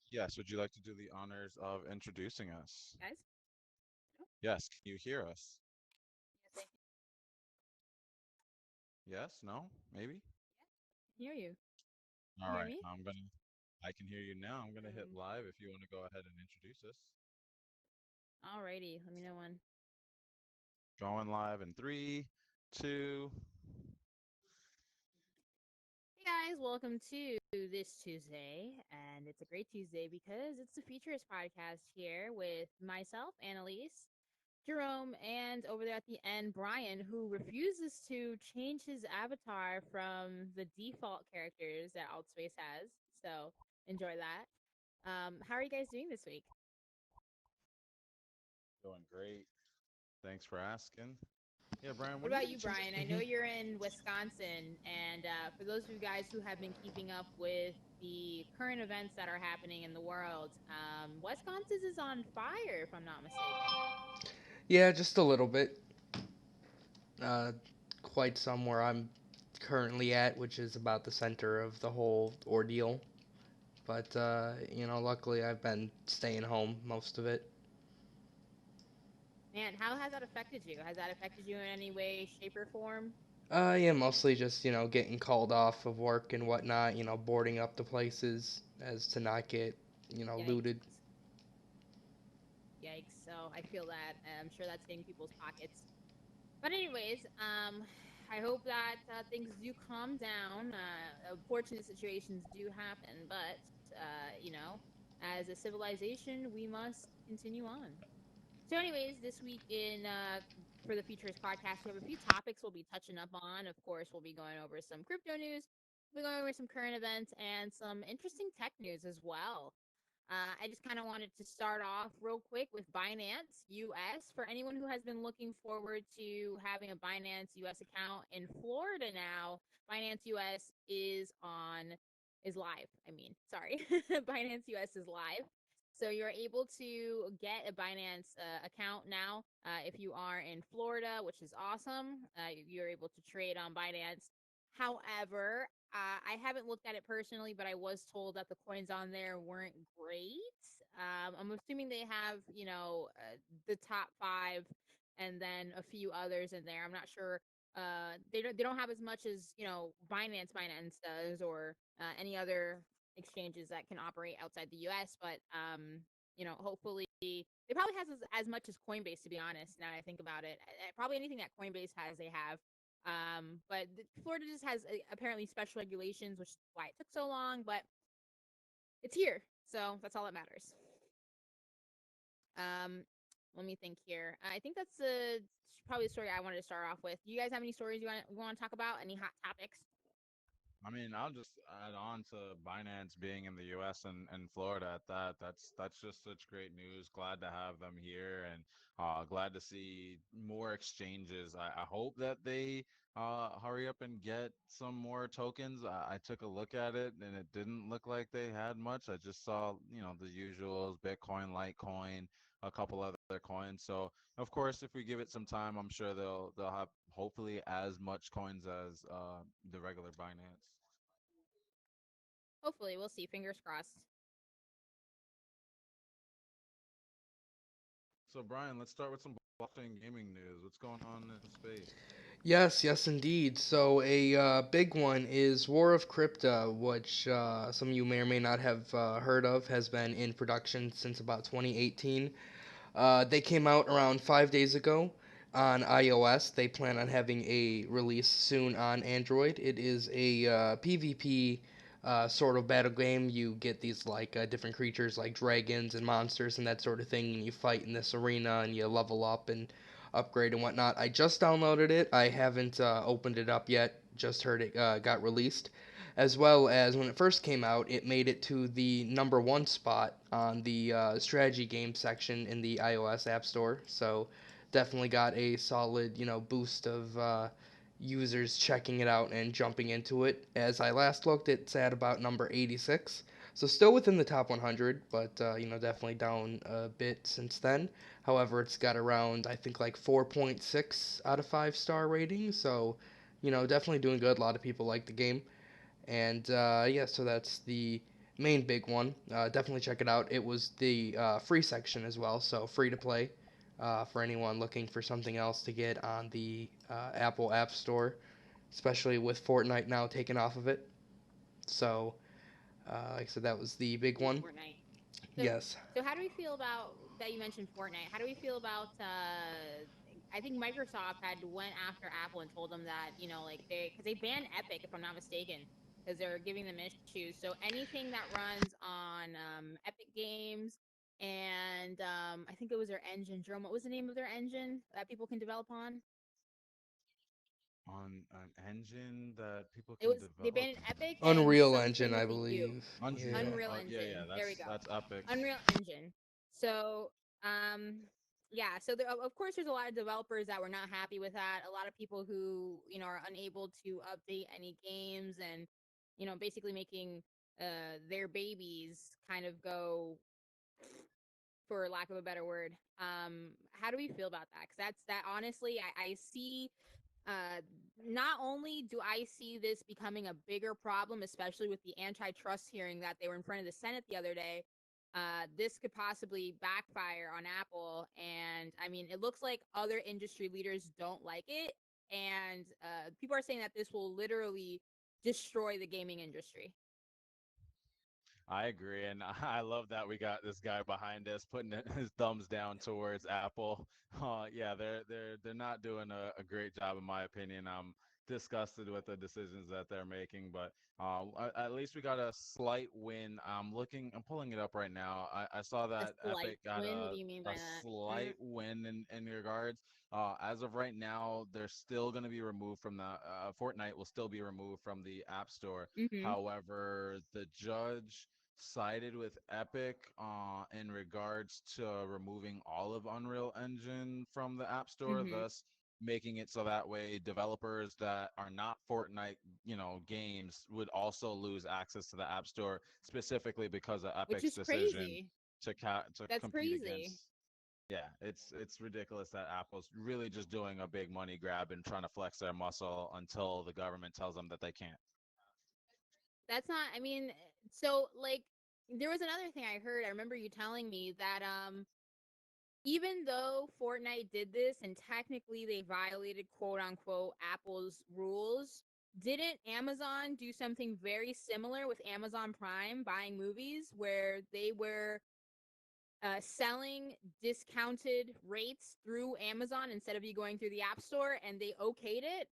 Yes, would you like to do the honors of introducing us? Guys? No? Yes, can you hear us? Yes, Yes, no, maybe? I can hear you. All Can you hear right, me? I can hear you now. I'm gonna hit Um, live if you want to go ahead and introduce us. Alrighty, let me know when. Going live in three, two. Hey guys, welcome to this Tuesday, and it's a great Tuesday because it's the Futurist podcast here with myself, Annalise, Jerome, and over there at the end, Brian, who refuses to change his avatar from the default characters that Altspace has. So enjoy that. How are you guys doing this week? Doing great. Thanks for asking. Yeah, Brian, What when are you about gonna you, change? Brian? I know you're in Wisconsin, and for those of you guys who have been keeping up with the current events that are happening in the world, Wisconsin is on fire, if I'm not mistaken. Yeah, just a little bit. Uh, Quite some where I'm currently at, which is about the center of the whole ordeal. But, luckily I've been staying home most of it. Man, how has that affected you? Has that affected you in any way, shape, or form? Yeah, mostly just, getting called off of work and whatnot, boarding up the places as to not get, looted. Yikes. Yikes. So I feel that. I'm sure that's hitting people's pockets. But anyways, I hope that things do calm down. Unfortunate situations do happen, but as a civilization, we must continue on. So, anyways, this week in for the Futurist podcast, we have a few topics we'll be touching up on. Of course, we'll be going over some crypto news, we'll be going over some current events, and some interesting tech news as well. I just kind of wanted to start off real quick with Binance US. For anyone who has been looking forward to having a Binance US account in Florida now, Binance US is live. I mean, sorry, Binance US is live. So you're able to get a Binance account now if you are in Florida, which is awesome. You're able to trade on Binance. However, I haven't looked at it personally, but I was told that the coins on there weren't great. I'm assuming they have, the top five and then a few others in there. I'm not sure. They don't have as much as Binance does or any other exchanges that can operate outside the U.S. But hopefully they probably has as much as Coinbase. To be honest, now that I think about it, probably anything that Coinbase has, they have. But Florida just has apparently special regulations, which is why it took so long. But it's here, so that's all that matters. Um, Let me think here. I think that's probably the story I wanted to start off with. Do you guys have any stories you want to talk about? Any hot topics? I mean, I'll just add on to Binance being in the U.S. and Florida at that. That's just such great news. Glad to have them here and glad to see more exchanges. I hope that they hurry up and get some more tokens. I took a look at it and it didn't look like they had much. I just saw, the usuals, Bitcoin, Litecoin, a couple other coins. So, of course, if we give it some time, I'm sure they'll have hopefully as much coins as the regular Binance. Hopefully, we'll see. Fingers crossed. So, Brian, let's start with some blockchain gaming news. What's going on in space? Yes, yes, indeed. So, a big one is War of Crypto, which some of you may or may not have heard of, has been in production since about 2018. They came out around 5 days ago on iOS. They plan on having a release soon on Android. It is a PvP sort of battle game. You get these like different creatures like dragons and monsters and that sort of thing, and you fight in this arena and you level up and upgrade and whatnot. I just downloaded it. I haven't opened it up yet. Just heard it got released. As well as when it first came out, it made it to the number one spot on the strategy game section in the iOS App Store. So definitely got a solid, boost of users checking it out and jumping into it. As I last looked, it's at about number 86. So still within the top 100, but definitely down a bit since then. However, it's got around I think like 4.6 out of 5 star rating. So definitely doing good. A lot of people like the game. And yeah, so that's the main big one. Definitely check it out. It was the free section as well, so free to play for anyone looking for something else to get on the Apple App Store, especially with Fortnite now taken off of it. So, like I said, that was the big one. Fortnite. So, Yes. so how do we feel about that? You mentioned Fortnite. How do we feel about? I think Microsoft had went after Apple and told them that like because they banned Epic, if I'm not mistaken, because they're giving them issues. So anything that runs on Epic Games and I think it was their engine. Jerome, what was the name of their engine that people can develop on? On an engine that people It can was they develop. banned Epic and Unreal Engine, something I with a U. believe. Yeah. Unreal. Unreal Yeah, yeah, Engine. There we go. that's epic. Unreal Engine. So, yeah. So there, of course, there's a lot of developers that were not happy with that. A lot of people who are unable to update any games and basically making their babies kind of go, for lack of a better word. How do we feel about that? Because that honestly, I see uh, not only do I see this becoming a bigger problem, especially with the antitrust hearing that they were in front of the Senate the other day, this could possibly backfire on Apple. And I mean, it looks like other industry leaders don't like it. And people are saying that this will literally destroy the gaming industry. I agree, and I love that we got this guy behind us putting his thumbs down towards Apple. Yeah, they're not doing a great job in my opinion. I'm disgusted with the decisions that they're making, but at least we got a slight win. I'm pulling it up right now. I saw A that slight Epic got win? What do you mean by a that? slight win in regards. As of right now, they're still going to be removed from the Fortnite will still be removed from the App Store. Mm-hmm. However, the judge sided with Epic in regards to removing all of Unreal Engine from the App Store, Mm-hmm. thus making it so that way developers that are not Fortnite, games would also lose access to the App Store specifically because of Which Epic's is decision crazy. to That's compete crazy. against. Yeah, it's ridiculous that Apple's really just doing a big money grab and trying to flex their muscle until the government tells them that they can't. That's not, I mean, so like there was another thing I heard. I remember you telling me that even though Fortnite did this and technically they violated quote unquote Apple's rules, didn't Amazon do something very similar with Amazon Prime buying movies where they were selling discounted rates through Amazon instead of you going through the App Store and they okayed it?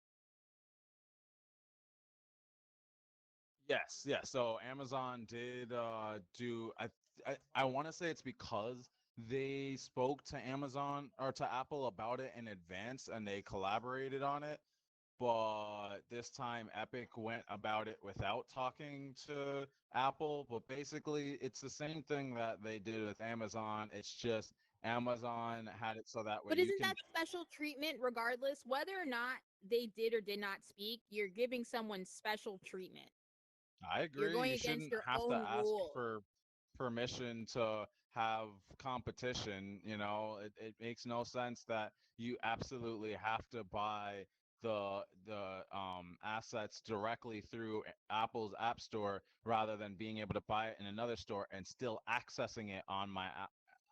Yes, yeah. So Amazon did do I want to say it's because they spoke to Amazon or to Apple about it in advance and they collaborated on it. But this time Epic went about it without talking to Apple. But basically, it's the same thing that they did with Amazon. It's just Amazon had it so that way But you isn't can. that special treatment regardless? Whether or not they did or did not speak, you're giving someone special treatment. I You're agree. going You against shouldn't your have to own ask rule. for permission to have competition. It makes no sense that you absolutely have to buy the assets directly through Apple's App Store rather than being able to buy it in another store and still accessing it on my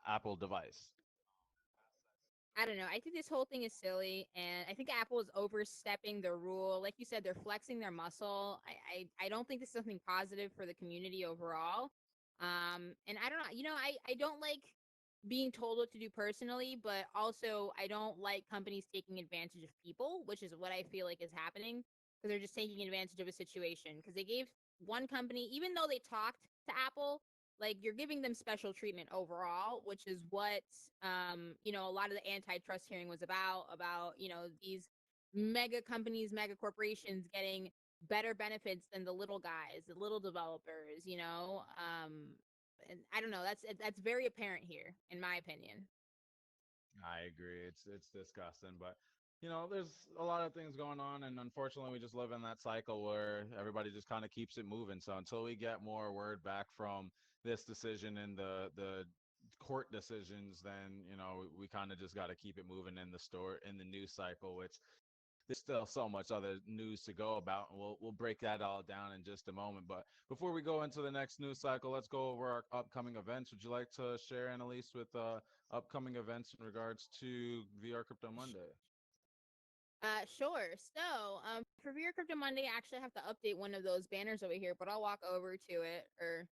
Apple device. I don't know. I think this whole thing is silly, and I think Apple is overstepping their rule. Like you said, they're flexing their muscle. I don't think this is something positive for the community overall. And I don't know. I don't like being told what to do personally, but also I don't like companies taking advantage of people, which is what I feel like is happening because they're just taking advantage of a situation. Because they gave one company, even though they talked to Apple, like you're giving them special treatment overall, which is what a lot of the antitrust hearing was about these mega companies, mega corporations getting better benefits than the little guys, the little developers, and I don't know, that's very apparent here in my opinion. I agree. It's disgusting, but there's a lot of things going on, and unfortunately, we just live in that cycle where everybody just kind of keeps it moving. So until we get more word back from this decision and the court decisions, then we kind of just got to keep it moving in the news cycle, which there's still so much other news to go about, and we'll break that all down in just a moment. But before we go into the next news cycle, let's go over our upcoming events. Would you like to share, Annalise, with upcoming events in regards to VR Crypto Monday? Sure. So, for VR Crypto Monday, I actually have to update one of those banners over here, but I'll walk over to it. Or,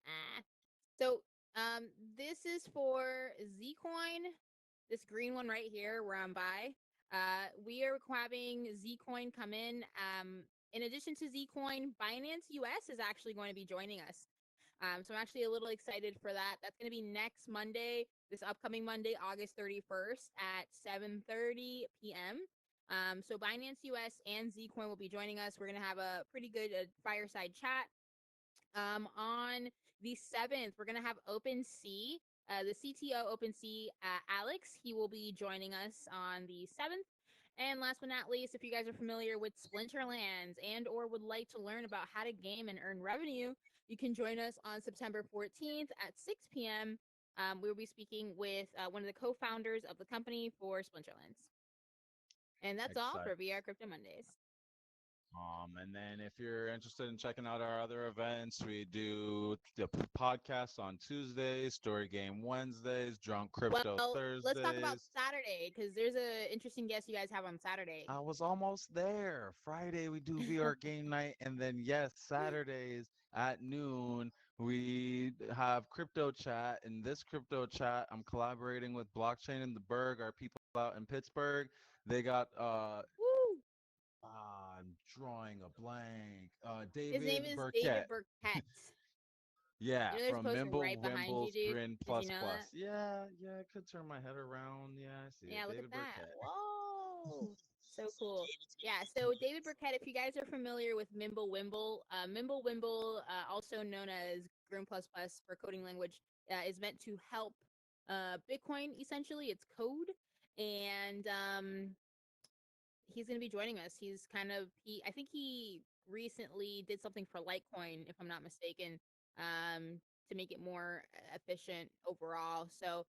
ah. So, this is for Zcoin, this green one right here where I'm by. We are having Zcoin come in. In addition to Zcoin, Binance US is actually going to be joining us. So I'm actually a little excited for that. That's going to be next Monday, this upcoming Monday, August 31st at 7:30 p.m. So Binance US and Zcoin will be joining us. We're going to have a pretty good fireside chat. On the 7th, we're going to have OpenSea, the CTO OpenSea, Alex. He will be joining us on the 7th. And last but not least, if you guys are familiar with Splinterlands and or would like to learn about how to game and earn revenue, you can join us on September 14th at 6 p.m. We will be speaking with one of the co-founders of the company for Splinterlands. And that's all Excited. for VR Crypto Mondays. And then if you're interested in checking out our other events, we do the podcast on Tuesdays, Story Game Wednesdays, Drunk Crypto Well, let's talk about Thursdays. Saturday because there's a interesting guest you guys have on Saturday. I was almost there. Friday we do VR game night, and then yes, Saturdays at noon we have crypto chat. In this crypto chat, I'm collaborating with Blockchain in the Berg, our people out in Pittsburgh. They got Woo! I'm drawing a blank. His name David is David Burkett. Burkett. Yeah, You know, there's a from poster Mimble right behind you, Wimble's dude. Grin Did you Plus know Plus. that? Yeah, yeah, I could turn my head around. Yeah, I see it. Yeah, look at David that. Burkett. Whoa. So cool. Yeah, so David Burkett, if you guys are familiar with Mimble Wimble, also known as Grim Plus Plus for coding language, is meant to help Bitcoin, essentially. It's code. And he's going to be joining us. I think he recently did something for Litecoin, if I'm not mistaken, to make it more efficient overall. So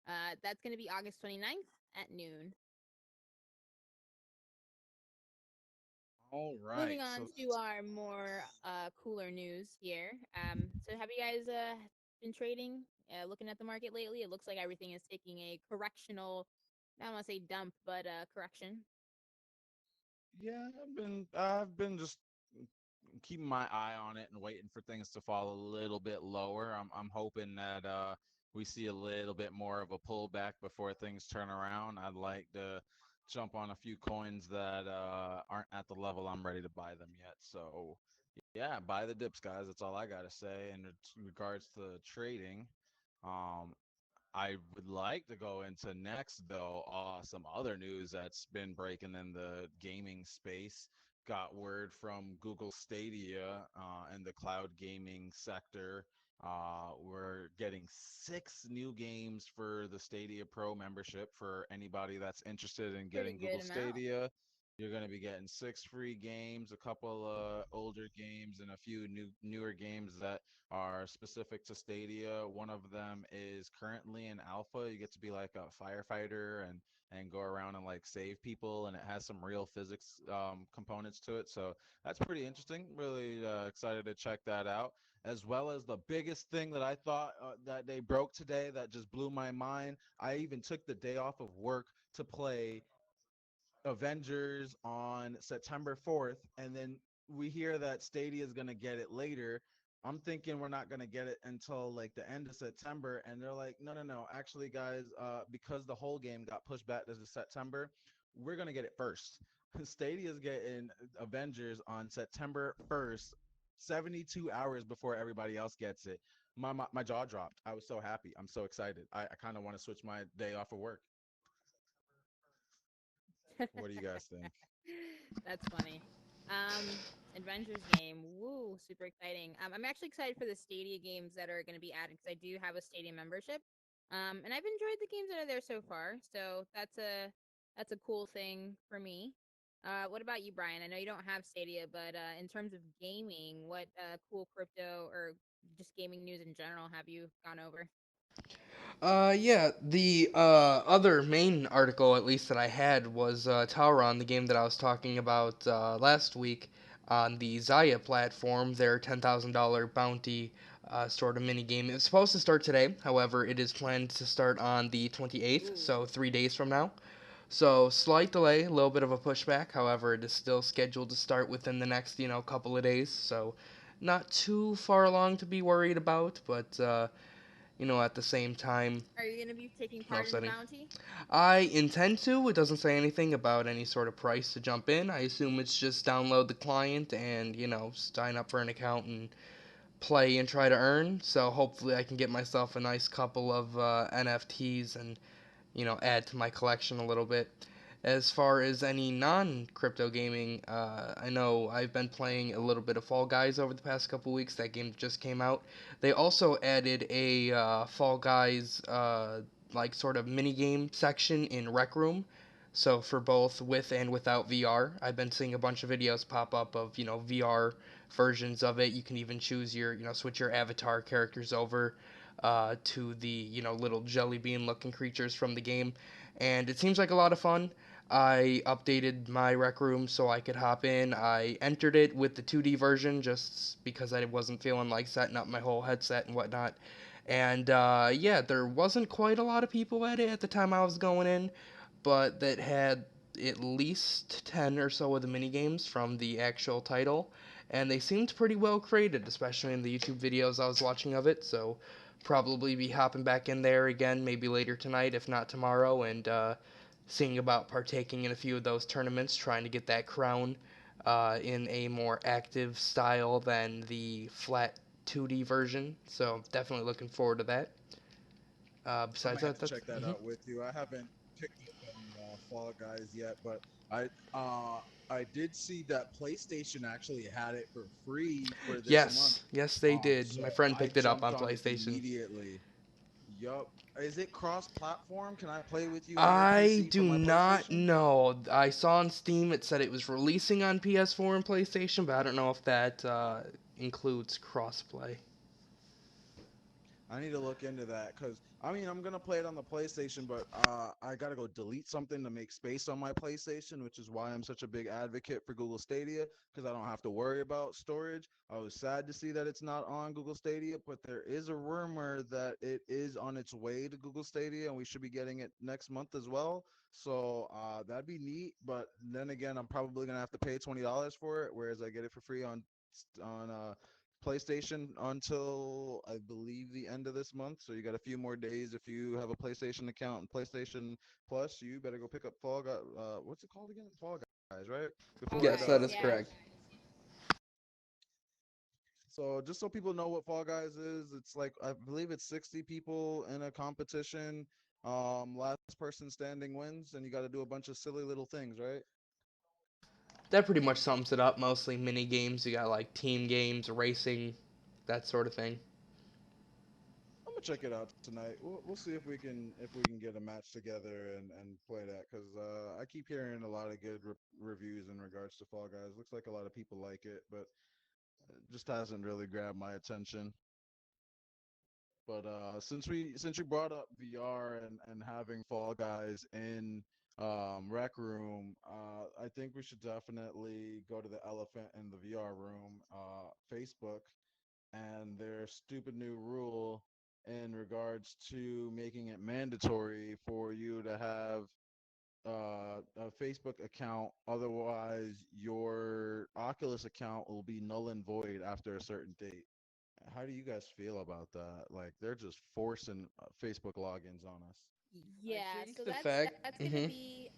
that's going to be August 29th at noon. All right. Moving on So to our more cooler news here. So have you guys been trading, looking at the market lately? It looks like everything is taking a correctional, I don't want to say dump, but correction. yeah, I've been just keeping my eye on it and waiting for things to fall a little bit lower. I'm hoping that we see a little bit more of a pullback before things turn around. I'd like to jump on a few coins that aren't at the level I'm ready to buy them yet. So yeah, buy the dips, guys. That's all I gotta say. In regards to trading, um, I would like to go into next, though, some other news that's been breaking in the gaming space. Got word from Google Stadia and the cloud gaming sector. We're getting 6 new games for the Stadia Pro membership for anybody that's interested in Pretty getting good Google amount. Stadia. You're going to be getting 6 free games, a couple older games, and a few newer games that are specific to Stadia. One of them is currently in alpha. You get to be like a firefighter and go around and like save people, and it has some real physics components to it. So that's pretty interesting. Really excited to check that out. As well as the biggest thing that I thought that they broke today that just blew my mind. I even took the day off of work to play Avengers on September 4th, and then we hear that Stadia is going to get it later. I'm thinking we're not going to get it until like the end of September, and they're like, no, no, no. Actually, guys, because the whole game got pushed back to September, we're going to get it first. Stadia is getting Avengers on September 1st, 72 hours before everybody else gets it. My jaw dropped. I was so happy. I'm so excited. I kind of want to switch my day off of work. What do you guys think? That's funny. Um, Avengers game. Woo, super exciting. I'm actually excited for the Stadia games that are going to be added because I do have a Stadia membership. And I've enjoyed the games that are there so far. So that's a cool thing for me. What about you, Brian? I know you don't have Stadia, but in terms of gaming, what cool crypto or just gaming news in general have you gone over? Yeah, the other main article, at least that I had, was Tauron, the game that I was talking about last week on the Zaya platform, their $10,000 bounty sort of mini game. It was supposed to start today, however, it is planned to start on the 28th, Ooh. so 3 days from now. So, slight delay, a little bit of a pushback, however, it is still scheduled to start within the next, couple of days, so not too far along to be worried about, but at the same time, Are you going to be taking no part in the setting. bounty? I intend to. It doesn't say anything about any sort of price to jump in. I assume it's just download the client and, sign up for an account and play and try to earn. So hopefully I can get myself a nice couple of NFTs and, add to my collection a little bit. As far as any non crypto gaming, I know I've been playing a little bit of Fall Guys over the past couple weeks. That game just came out. They also added a Fall Guys, like, sort of mini game section in Rec Room. So for both with and without VR, I've been seeing a bunch of videos pop up of VR versions of it. You can even choose your switch your avatar characters over to the little jelly bean looking creatures from the game, and it seems like a lot of fun. I updated my rec room so I could hop in. I entered it with the 2D version just because I wasn't feeling like setting up my whole headset and whatnot. And yeah, there wasn't quite a lot of people at it at the time I was going in, but that had at least 10 or so of the mini games from the actual title, and they seemed pretty well created, especially in the YouTube videos I was watching of it. So probably be hopping back in there again, maybe later tonight, if not tomorrow, and seeing about partaking in a few of those tournaments, trying to get that crown in a more active style than the flat 2D version. So definitely looking forward to that. I Besides might have that, to that's check that out with you. I haven't picked up any Fall Guys yet, but I uh I did see that PlayStation actually had it for free for this month. yes, yes they did. So My friend I picked it up jumped on on it PlayStation. immediately. Yup. Is it cross-platform? Can I play with you on your I PC do from my not PlayStation? know. I saw on Steam it said it was releasing on PS4 and PlayStation, but I don't know if that includes crossplay. I need to look into that because I mean I'm gonna play it on the PlayStation, but I gotta go delete something to make space on my PlayStation, which is why I'm such a big advocate for Google Stadia because I don't have to worry about storage. I was sad to see that it's not on Google Stadia, but there is a rumor that it is on its way to Google Stadia, and we should be getting it next month as well. So that'd be neat. But then again, I'm probably gonna have to pay $20 for it, whereas I get it for free on PlayStation until I believe the end of this month. So you got a few more days. If you have a PlayStation account and PlayStation Plus, you better go pick up Fall Guys. What's it called again? Fall Guys, right? Fall Before it. Yes, that Guys, is yes. correct. So just so people know what Fall Guys is, it's like I believe it's 60 people in a competition. Last person standing wins, and you got to do a bunch of silly little things, right? That pretty much sums it up. Mostly mini games. You got like team games, racing, that sort of thing. I'm gonna check it out tonight. We'll see if we can get a match together and play that because I keep hearing a lot of good reviews in regards to Fall Guys. Looks like a lot of people like it, but it just hasn't really grabbed my attention. But since you brought up VR and having Fall Guys in Rec Room, I think we should definitely go to the elephant in the VR room, Facebook, and their stupid new rule in regards to making it mandatory for you to have a Facebook account. Otherwise, your Oculus account will be null and void after a certain date. How do you guys feel about that? Like they're just forcing Facebook logins on us. I Yeah, think so the that's fact. gonna be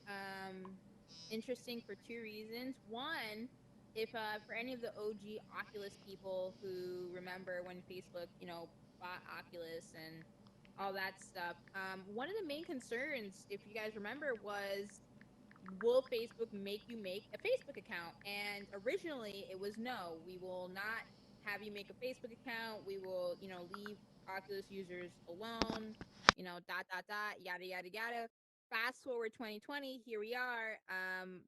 interesting for two reasons. One, if for any of the OG Oculus people who remember when Facebook, bought Oculus and all that stuff, one of the main concerns, if you guys remember, was will Facebook make you make a Facebook account? And originally it was no, we will not have you make a Facebook account. We will, leave Oculus users alone, dot, dot, dot, yada, yada, yada. Fast forward 2020, here we are.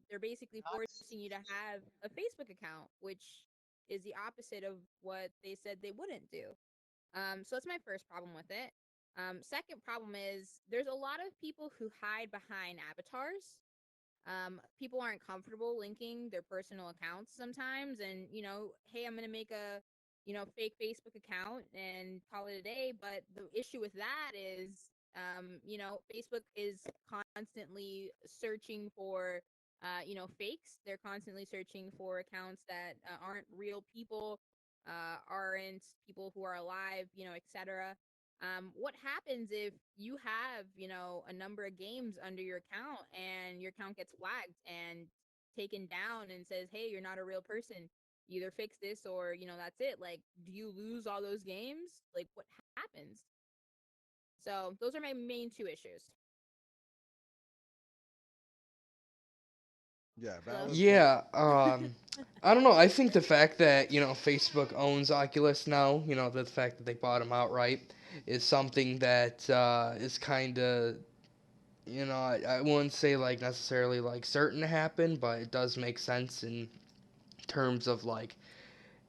They're basically forcing you to have a Facebook account, which is the opposite of what they said they wouldn't do. So that's my first problem with it. Second problem is there's a lot of people who hide behind avatars. People aren't comfortable linking their personal accounts sometimes, and hey, I'm gonna make a fake Facebook account and call it a day. But the issue with that is, Facebook is constantly searching for fakes. They're constantly searching for accounts that aren't real people, aren't people who are alive, etc. What happens if you have, a number of games under your account and your account gets flagged and taken down and says, hey, you're not a real person. Either fix this or, that's it. Like, do you lose all those games? Like, what happens? So, those are my main two issues. Yeah, Hello? valid point. Yeah, I don't know. I think the fact that, Facebook owns Oculus now, the fact that they bought them outright is something that is kind of, I wouldn't say like necessarily like certain to happen, but it does make sense in terms of like,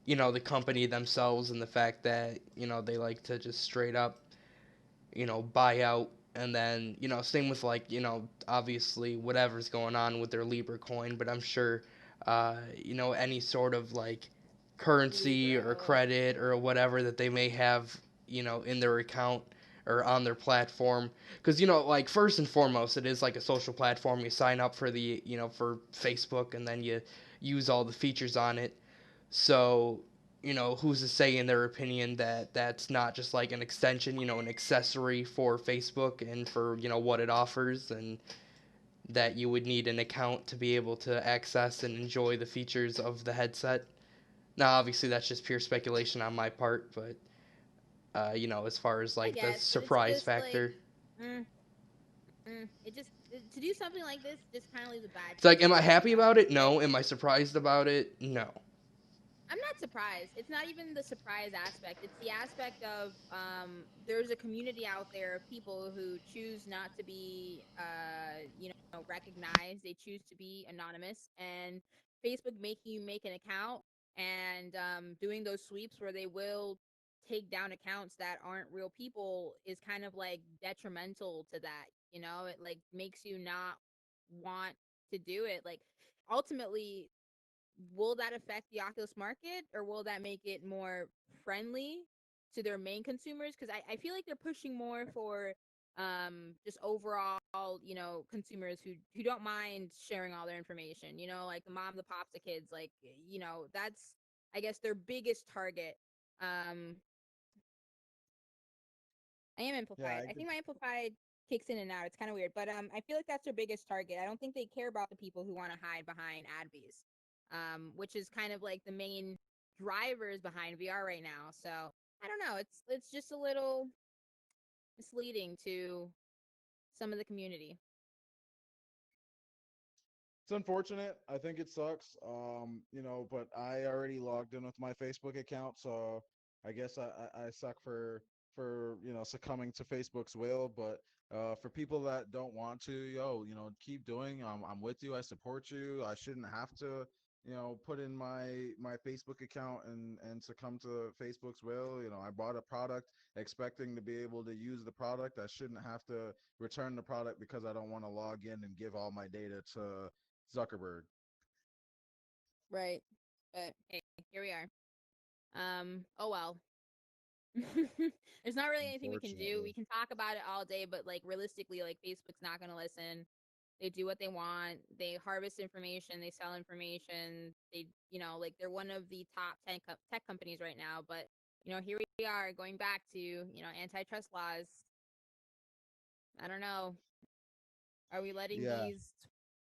the company themselves and the fact that, they like to just straight up buy out. And then, same with like, obviously whatever's going on with their Libra coin, but I'm sure, any sort of like currency Libra. or Oh. credit or whatever that they may have, in their account or on their platform. Because, like first and foremost, it is like a social platform. You sign up for for Facebook and then you use all the features on it. So, who's to say in their opinion that that's not just like an extension, an accessory for Facebook and for, what it offers, and that you would need an account to be able to access and enjoy the features of the headset. Now, obviously, that's just pure speculation on my part, but, as far as I like the guess, but it's surprise just like, factor. mm, to do something like this just kind of leaves a bad It's like, taste am in I your mouth. happy about it? No. Am I surprised about it? No. I'm not surprised. It's not even the surprise aspect. It's the aspect of there's a community out there of people who choose not to be recognized. They choose to be anonymous, and Facebook making you make an account and doing those sweeps where they will take down accounts that aren't real people is kind of like detrimental to that. It like makes you not want to do it. Like ultimately, will that affect the Oculus market, or will that make it more friendly to their main consumers? Because I feel like they're pushing more for just overall, consumers who don't mind sharing all their information, like the mom, the pops, the kids, like, that's, I guess, their biggest target. um I am Yeah, amplified. I I could. think my amplified kicks in and out. It's kind of weird, but I feel like that's their biggest target. I don't think they care about the people who want to hide behind advies, which is kind of like the main drivers behind VR right now. So I don't know. It's just a little misleading to some of the community. It's unfortunate. I think it sucks. But I already logged in with my Facebook account, so I guess I suck for succumbing to Facebook's will. But for people that don't want to, keep doing. I'm with you. I support you. I shouldn't have to, put in my Facebook account and succumb to Facebook's will. I bought a product expecting to be able to use the product. I shouldn't have to return the product because I don't want to log in and give all my data to Zuckerberg. Right. But hey, here we are. Oh well. There's not really anything we can do. We Unfortunately. can talk about it all day, but like realistically, like Facebook's not gonna listen. They do what they want. They harvest information. They sell information. They, like they're one of the top 10 tech companies right now. But here we are going back to antitrust laws. I don't know. Are we letting Yeah, these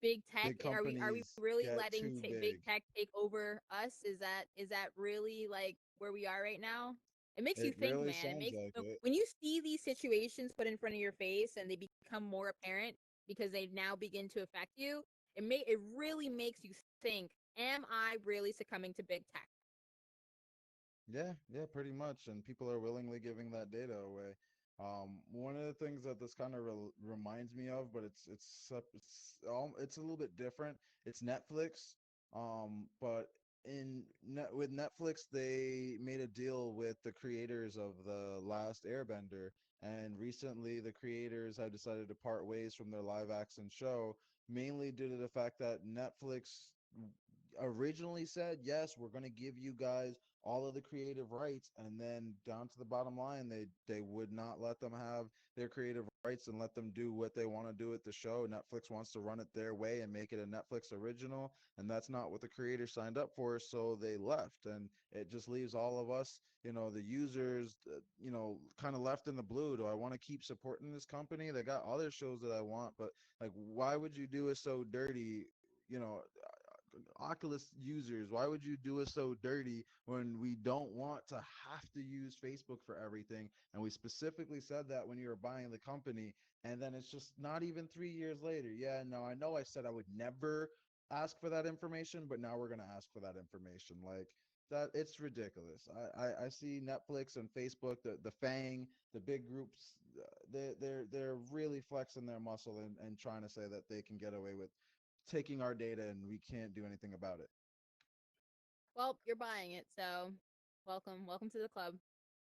big tech? big Are we companies really get letting too big big. tech take over us? Is that really like where we are right now? It makes you It think, really man. It sounds makes like it. when you see these situations put in front of your face and they become more apparent because they now begin to affect you. It really makes you think: am I really succumbing to big tech? Yeah, yeah, pretty much. And people are willingly giving that data away. One of the things that this kind of reminds me of, but it's a little bit different. It's Netflix. But with Netflix, they made a deal with the creators of the last Airbender, and recently the creators have decided to part ways from their live action show, mainly due to the fact that Netflix originally said, yes, we're going to give you guys all of the creative rights, and then down to the bottom line, they would not let them have their creative rights and let them do what they want to do with the show. Netflix wants to run it their way and make it a Netflix original, and that's not what the creators signed up for, so they left, and it just leaves all of us, the users, kind of left in the blue. Do I want to keep supporting this company? They got other shows that I want, but like, why would you do it so dirty? you know Oculus users, why would you do us so dirty when we don't want to have to use Facebook for everything? And we specifically said that when you were buying the company, and then it's just not even 3 years later. Yeah, no, I know I said I would never ask for that information, but now we're gonna ask for that information. Like that, it's ridiculous. I see Netflix and Facebook, the Fang, the big groups, they're really flexing their muscle and trying to say that they can get away with taking our data and we can't do anything about it. Well, you're buying it, so welcome to the club.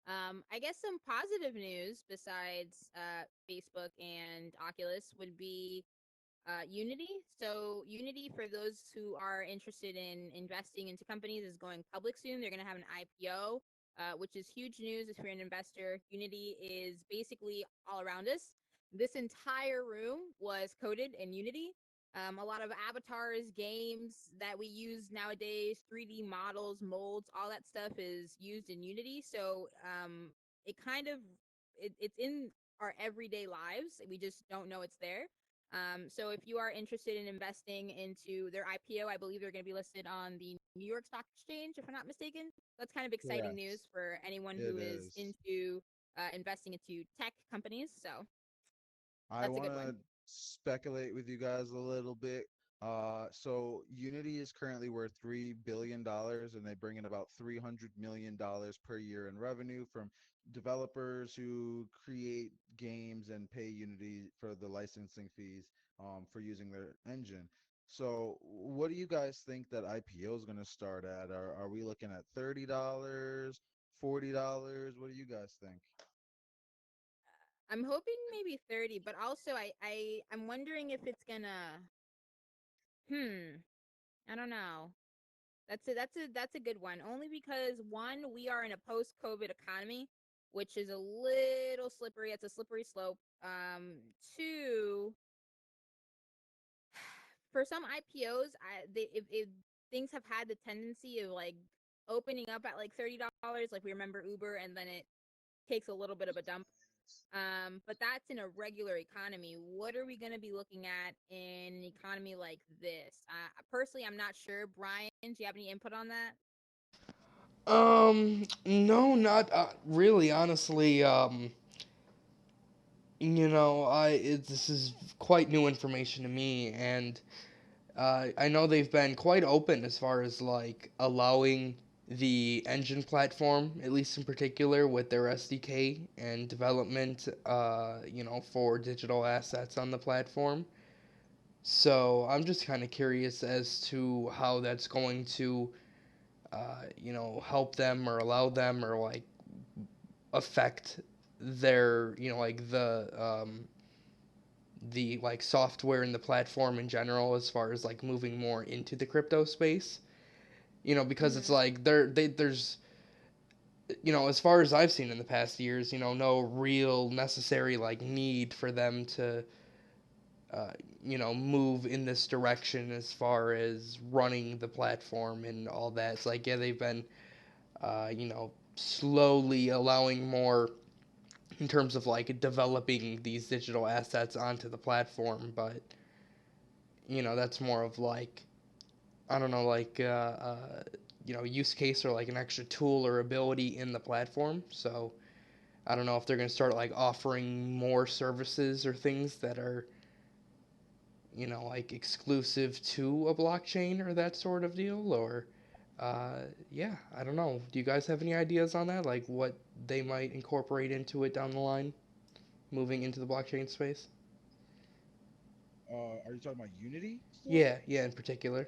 I guess some positive news besides Facebook and Oculus would be Unity. So Unity, for those who are interested in investing into companies, is going public soon. They're going to have an IPO, which is huge news if you're an investor. Unity is basically all around us. This entire room was coded in Unity. A lot of avatars, games that we use nowadays, 3D models, molds, all that stuff is used in Unity. So it kind of it's in our everyday lives. We just don't know it's there. So if you are interested in investing into their IPO, I believe they're going to be listed on the New York Stock Exchange, if I'm not mistaken. That's kind of exciting Correct. news for anyone It who is is. into investing into tech companies. So I that's a want good one. to speculate with you guys a little bit. So Unity is currently worth $3 billion, and they bring in about $300 million per year in revenue from developers who create games and pay Unity for the licensing fees for using their engine. So, what do you guys think that IPO is going to start at? Are we looking at $30, $40? What do you guys think? I'm hoping maybe 30, but also I'm wondering if it's gonna hmm, I don't know. That's a good one. Only because one, we are in a post-COVID economy, which is a little slippery. It's a slippery slope. Two, for some IPOs, if things have had the tendency of like opening up at like $30, like we remember Uber, and then it takes a little bit of a dump. But that's in a regular economy. What are we going to be looking at in an economy like this? Personally, I'm not sure. Brian, do you have any input on that? No, not really. Honestly, this is quite new information to me, and I know they've been quite open as far as like allowing the engine platform, at least in particular, with their SDK and development, for digital assets on the platform. So I'm just kind of curious as to how that's going to, help them or allow them or like affect their, like the like software and the platform in general as far as like moving more into the crypto space. Because it's Mm-hmm. like there's as far as I've seen in the past years, no real necessary like need for them to uh, move in this direction as far as running the platform and all that. It's like, yeah, they've been slowly allowing more in terms of like developing these digital assets onto the platform, but that's more of like, I don't know, like use case or like an extra tool or ability in the platform. So I don't know if they're going to start like offering more services or things that are like exclusive to a blockchain or that sort of deal, or yeah, I don't know. Do you guys have any ideas on that, like what they might incorporate into it down the line, moving into the blockchain space? Are you talking about Unity still? Yeah, in particular.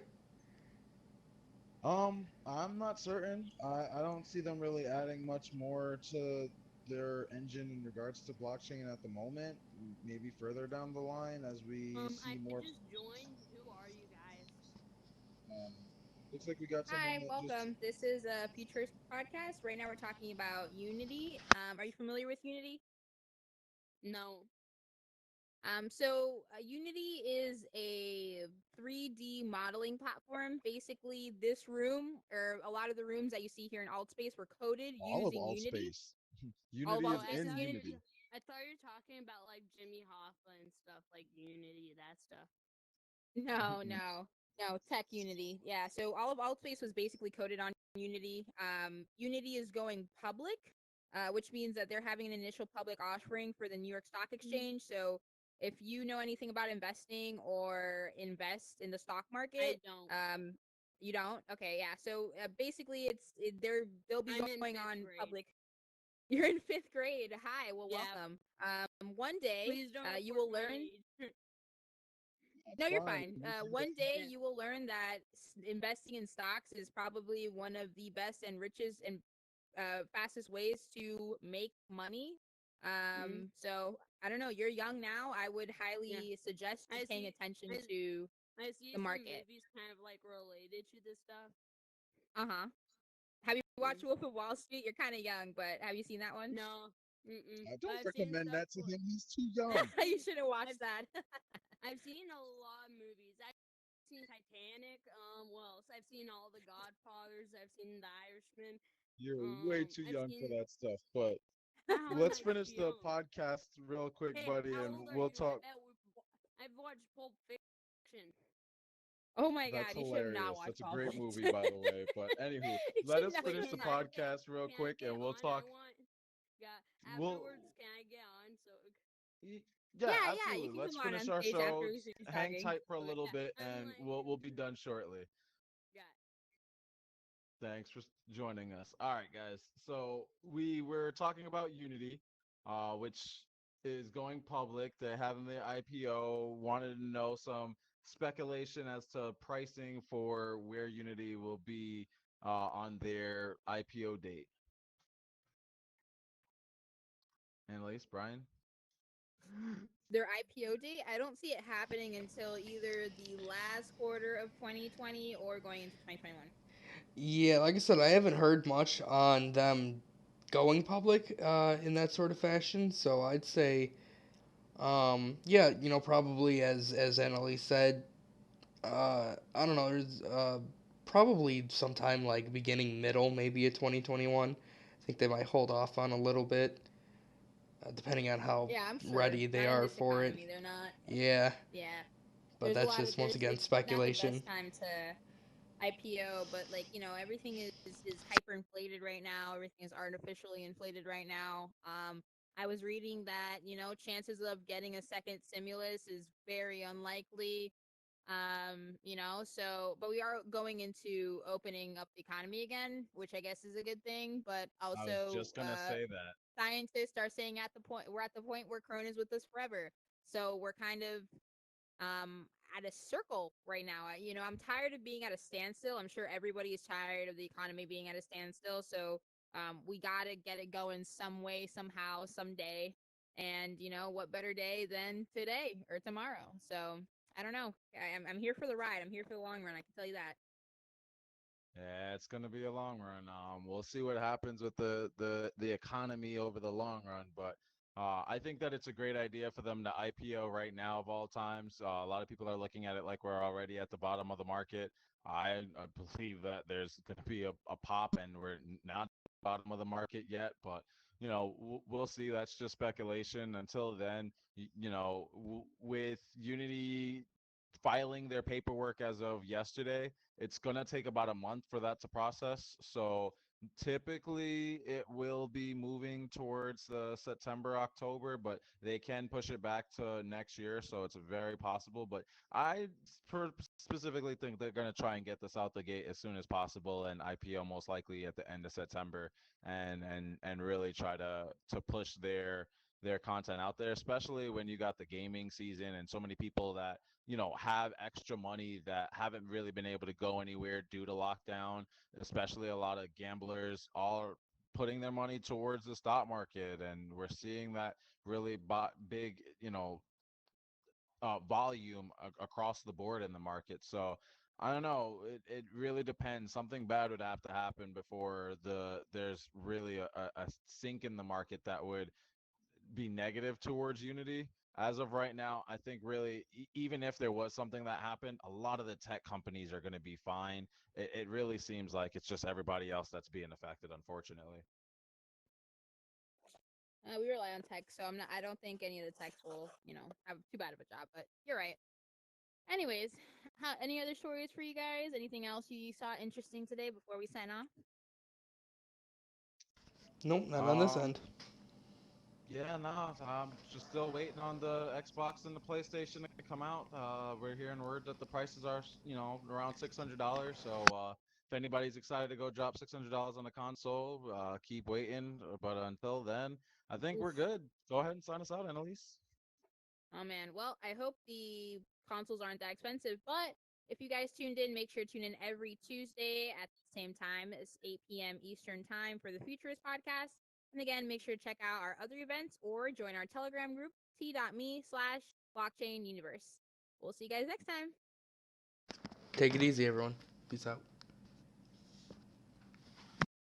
I'm not certain. I don't see them really adding much more to their engine in regards to blockchain at the moment. Maybe further down the line as we see I more. just joined. Who are you guys? Um, looks like we got someone Hi, that just. welcome. This is a Futurist podcast. Right now, we're talking about Unity. Are you familiar with Unity? No. Unity is a 3D modeling platform. Basically, this room or a lot of the rooms that you see here in Altspace were coded All of using Unity. Altspace. All of Unity Oh, is I in Altspace is thought you. Unity. Unity. I thought you were talking about like Jimmy Hoffa and stuff like Unity, that stuff. No, no, no. Tech Unity. Yeah. So all of Altspace was basically coded on Unity. Unity is going public, which means that they're having an initial public offering for the New York Stock Mm, Exchange. So if you know anything about investing or invest in the stock I market, don't. um, you don't. Okay. Yeah. So basically, they'll be I'm in going fifth on grade. public. You're in fifth grade. Hi. Well, Yeah. welcome. One day, Please don't you report will my learn. age. That's No, you're fine. fine. We can One day Yeah. you will learn that investing in stocks is probably one of the best and richest and fastest ways to make money. Mm, So I don't know. You're young now. I would yeah. highly suggest I just paying see. attention I to I see the some market. movies kind of like related to this stuff. Uh huh. Have you watched Mm. Wolf of Wall Street? You're kind of young, but have you seen that one? No. Mm-mm. I But don't I've seen recommend stuff. that to him. He's too young. You should have watched I've that. I've seen a lot of movies. I've seen Titanic. What else? I've seen all the Godfathers. I've seen The Irishman. You're way too I've young for seen. that stuff. But How am let's I too finish the young? podcast real quick, Hey, buddy, how and old are we'll you? I talk. bet I've watched Pulp Fiction. Oh my That's God, you should not hilarious. watch That's a Pulp great movie, Fiction. by the way. But anywho, You let should us never Wait, finish the can I watch. get podcast real can I quick, get and we'll on? I talk. want. Yeah. We'll, Afterwards, can I get on? So yeah, Yeah, yeah, you absolutely. can Let's come on finish our stage after show. we finish Hang talking. tight for a little yeah, bit, I'm and like we'll be done shortly. yeah. Thanks for joining us. All right, guys. So we were talking about Unity, which is going public. They're having the IPO. Wanted to know some speculation as to pricing for where Unity will be on their IPO date. Annalise, Brian. Their IPO date, I don't see it happening until either the last quarter of 2020 or going into 2021. Yeah, like I said, I haven't heard much on them going public in that sort of fashion. So I'd say, yeah, probably as Annalise said, I don't know. There's probably sometime like beginning middle, maybe of 2021. I think they might hold off on a little bit, depending on how Yeah, I'm sure. ready they Not in are this for it. economy, they're not. Yeah, Yeah, but that's just once there's again it's not the speculation. best time to IPO, but like, everything is hyperinflated right now. Everything is artificially inflated right now. I was reading that, chances of getting a second stimulus is very unlikely. But we are going into opening up the economy again, which I guess is a good thing, but I was also just gonna say that. scientists are saying we're at the point where Corona is with us forever. So we're kind of um at a circle right now. I'm tired of being at a standstill. I'm sure everybody is tired of the economy being at a standstill. So we gotta get it going some way, somehow, someday. And what better day than today or tomorrow? So I don't know. I'm here for the ride. I'm here for the long run. I can tell you that. Yeah, it's gonna be a long run. We'll see what happens with the economy over the long run, but I think that it's a great idea for them to IPO right now of all times. A lot of people are looking at it like we're already at the bottom of the market. I believe that there's going to be a pop, and we're not at the bottom of the market yet, but we'll see. That's just speculation. Until then, with Unity filing their paperwork as of yesterday, it's going to take about a month for that to process. So typically it will be moving towards the September, October, but they can push it back to next year. So it's very possible. But specifically think they're going to try and get this out the gate as soon as possible and IPO most likely at the end of September and really try to push their content out there, especially when you got the gaming season and so many people that, have extra money that haven't really been able to go anywhere due to lockdown, especially a lot of gamblers all putting their money towards the stock market. And we're seeing that really big, volume across the board in the market. So I don't know. It really depends. Something bad would have to happen before there's really a sink in the market that would be negative towards Unity. As of right now, I think really, even if there was something that happened, a lot of the tech companies are going to be fine. It really seems like it's just everybody else that's being affected, unfortunately. We rely on tech, so I don't think any of the techs will, have too bad of a job. But you're right. Anyways, any other stories for you guys? Anything else you saw interesting today before we sign off? Nope, not on this Um, end. Yeah, no, I'm just still waiting on the Xbox and the PlayStation to come out. We're hearing word that the prices are, around $600. So if anybody's excited to go drop $600 on a console, keep waiting. But until then, I think Oof. we're good. Go ahead and sign us out, Annalise. Oh man. Well, I hope the consoles aren't that expensive, but if you guys tuned in, make sure to tune in every Tuesday at the same time as 8 p.m. Eastern Time for the Futurist podcast. And again, make sure to check out our other events or join our Telegram group, t.me/blockchain universe. We'll see you guys next time. Take it easy, everyone. Peace out.